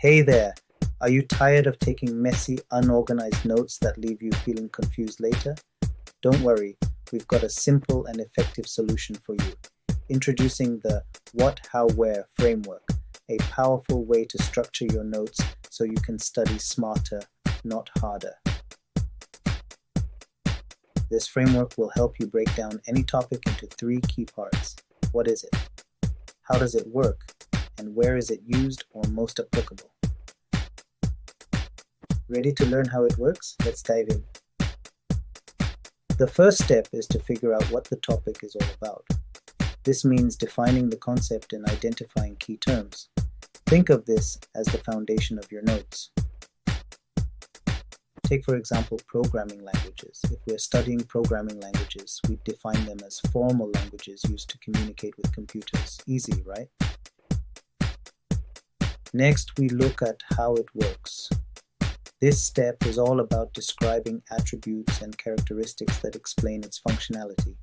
Hey there! Are you tired of taking messy, unorganized notes that leave you feeling confused later? Don't worry, we've got a simple and effective solution for you. Introducing the What, How, Where framework, a powerful way to structure your notes so you can study smarter, not harder. This framework will help you break down any topic into 3 key parts. What is it? How does it work? And where is it used or most applicable? Ready to learn how it works? Let's dive in. The first step is to figure out what the topic is all about. This means defining the concept and identifying key terms. Think of this as the foundation of your notes. Take, for example, programming languages. If we're studying programming languages, we define them as formal languages used to communicate with computers. Easy, right? Next, we look at how it works. This step is all about describing attributes and characteristics that explain its functionality.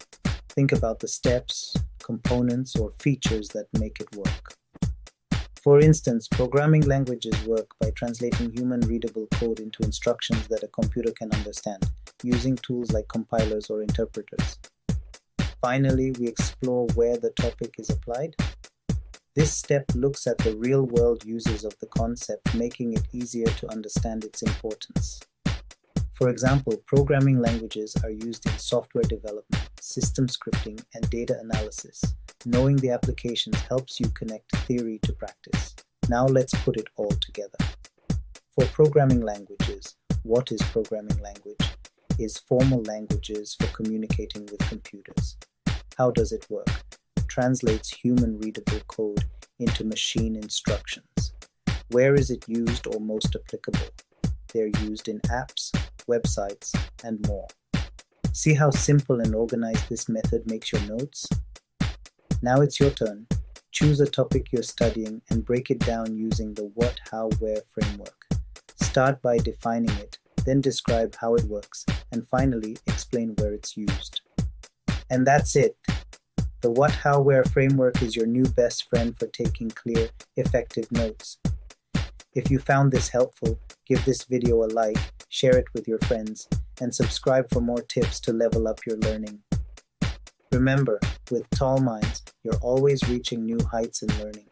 Think about the steps, components, or features that make it work. For instance, programming languages work by translating human-readable code into instructions that a computer can understand, using tools like compilers or interpreters. Finally, we explore where the topic is applied. This step looks at the real-world uses of the concept, making it easier to understand its importance. For example, programming languages are used in software development, system scripting, and data analysis. Knowing the applications helps you connect theory to practice. Now let's put it all together. For programming languages, what is programming language? Is formal languages for communicating with computers. How does it work? Translates human-readable code into machine instructions. Where is it used or most applicable? They're used in apps, websites, and more. See how simple and organized this method makes your notes? Now it's your turn. Choose a topic you're studying and break it down using the What, How, Where framework. Start by defining it, then describe how it works, and finally explain where it's used. And that's it. The What, How, Where framework is your new best friend for taking clear, effective notes. If you found this helpful, give this video a like, share it with your friends, and subscribe for more tips to level up your learning. Remember, with tall minds, you're always reaching new heights in learning.